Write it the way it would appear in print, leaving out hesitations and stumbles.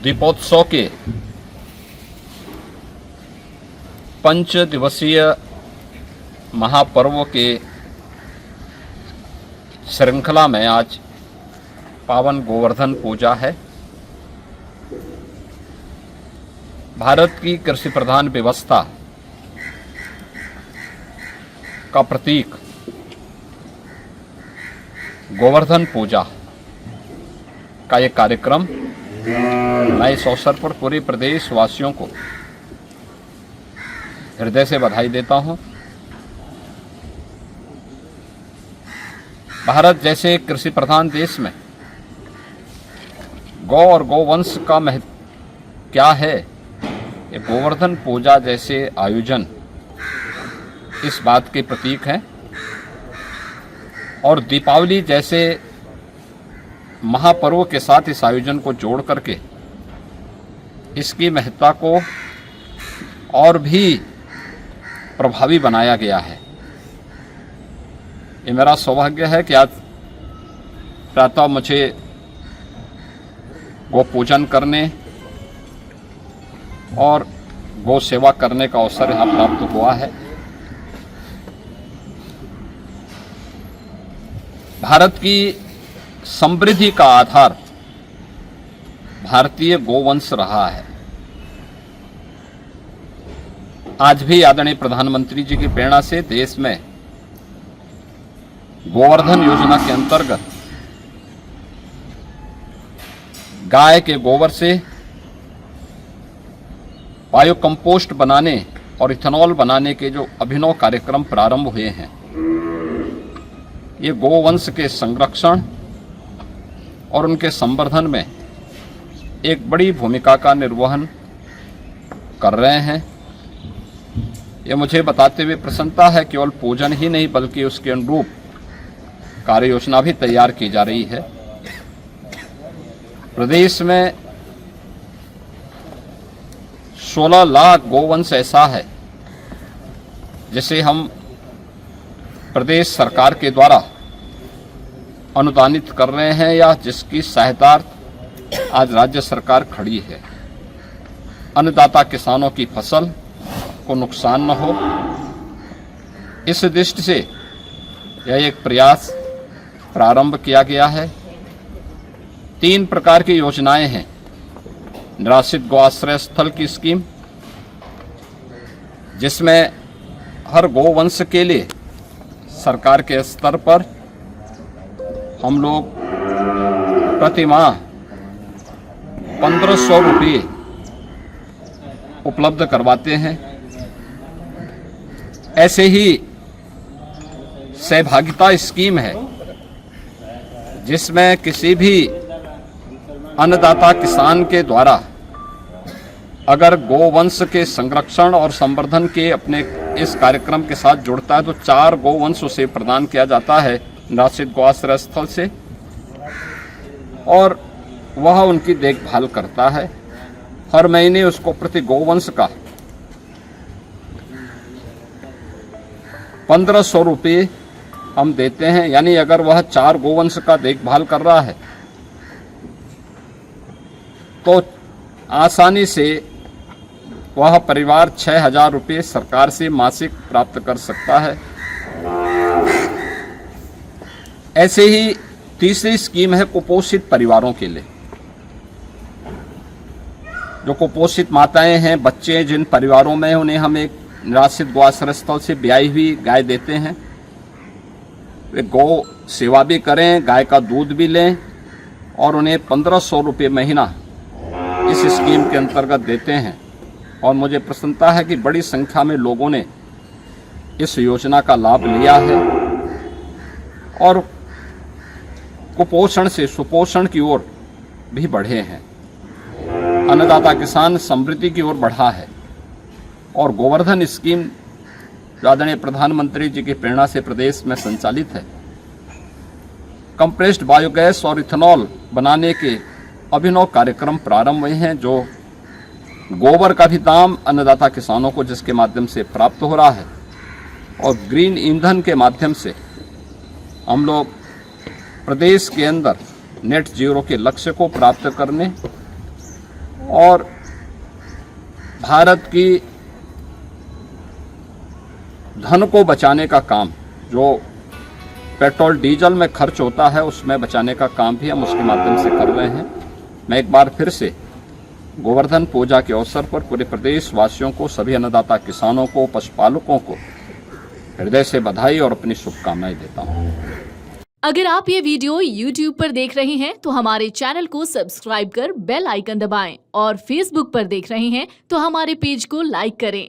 दीपोत्सव के 5 दिवसीय महापर्व के श्रृंखला में आज पावन गोवर्धन पूजा है। भारत की कृषि प्रधान व्यवस्था का प्रतीक गोवर्धन पूजा का ये कार्यक्रम, मैं इस अवसर पर पूरे प्रदेश वासियों को हृदय से बधाई देता हूं। भारत जैसे कृषि प्रधान देश में गौ और गौवंश का महत्व क्या है, ये गोवर्धन पूजा जैसे आयोजन इस बात के प्रतीक हैं। और दीपावली जैसे महापर्व के साथ इस आयोजन को जोड़ करके इसकी महत्ता को और भी प्रभावी बनाया गया है। ये मेरा सौभाग्य है कि आज प्रातः मुझे गो पूजन करने और गो सेवा करने का अवसर यहाँ प्राप्त हुआ है। भारत की समृद्धि का आधार भारतीय गोवंश रहा है। आज भी आदरणीय प्रधानमंत्री जी की प्रेरणा से देश में गोवर्धन योजना के अंतर्गत गाय के गोबर से बायो कंपोस्ट बनाने और इथेनॉल बनाने के जो अभिनव कार्यक्रम प्रारंभ हुए हैं, ये गोवंश के संरक्षण और उनके संवर्धन में एक बड़ी भूमिका का निर्वहन कर रहे हैं। ये मुझे बताते हुए प्रसन्नता है, केवल पूजन ही नहीं बल्कि उसके अनुरूप कार्य योजना भी तैयार की जा रही है। प्रदेश में 16 लाख गोवंश ऐसा है जिसे हम प्रदेश सरकार के द्वारा अनुदानित कर रहे हैं या जिसकी सहायतार्थ आज राज्य सरकार खड़ी है। अन्नदाता किसानों की फसल को नुकसान न हो, इस दृष्टि से यह एक प्रयास प्रारंभ किया गया है। 3 प्रकार की योजनाएं हैं। निराश्रित गौ आश्रय स्थल की स्कीम, जिसमें हर गोवंश के लिए सरकार के स्तर पर हम लोग प्रति माह 1500 रुपये उपलब्ध करवाते हैं। ऐसे ही सहभागिता स्कीम है, जिसमें किसी भी अन्नदाता किसान के द्वारा अगर गोवंश के संरक्षण और संवर्धन के अपने इस कार्यक्रम के साथ जुड़ता है तो 4 गोवंश उसे प्रदान किया जाता है निराश्रित गौ आश्रय स्थल से, और वह उनकी देखभाल करता है। हर महीने उसको प्रति गोवंश का 1500 रुपये हम देते हैं। यानी अगर वह 4 गोवंश का देखभाल कर रहा है तो आसानी से वह परिवार 6000 रुपये सरकार से मासिक प्राप्त कर सकता है। ऐसे ही तीसरी स्कीम है कुपोषित परिवारों के लिए। जो कुपोषित माताएं हैं, बच्चे हैं, जिन परिवारों में उन्हें हम एक निराश्रित गौ आश्रय स्थल से ब्याई हुई गाय देते हैं। वे गौ सेवा भी करें, गाय का दूध भी लें और उन्हें 1500 रुपये महीना इस स्कीम के अंतर्गत देते हैं। और मुझे प्रसन्नता है कि बड़ी संख्या में लोगों ने इस योजना का लाभ लिया है और कुपोषण से सुपोषण की ओर भी बढ़े हैं। अन्नदाता किसान समृद्धि की ओर बढ़ा है। और गोवर्धन स्कीम जो आदरणीय प्रधानमंत्री जी की प्रेरणा से प्रदेश में संचालित है, कंप्रेस्ड बायोगैस और इथेनॉल बनाने के अभिनव कार्यक्रम प्रारंभ हुए हैं। जो गोबर का भी दाम अन्नदाता किसानों को जिसके माध्यम से प्राप्त हो रहा है, और ग्रीन ईंधन के माध्यम से हम लोग प्रदेश के अंदर नेट जीरो के लक्ष्य को प्राप्त करने और भारत की धन को बचाने का काम, जो पेट्रोल डीजल में खर्च होता है उसमें बचाने का काम भी हम उसके माध्यम से कर रहे हैं। मैं एक बार फिर से गोवर्धन पूजा के अवसर पर पूरे प्रदेश वासियों को, सभी अन्नदाता किसानों को, पशुपालकों को हृदय से बधाई और अपनी शुभकामनाएं देता हूं। अगर आप ये वीडियो YouTube पर देख रहे हैं तो हमारे चैनल को सब्सक्राइब कर बेल आइकन दबाएं और Facebook पर देख रहे हैं तो हमारे पेज को लाइक करें।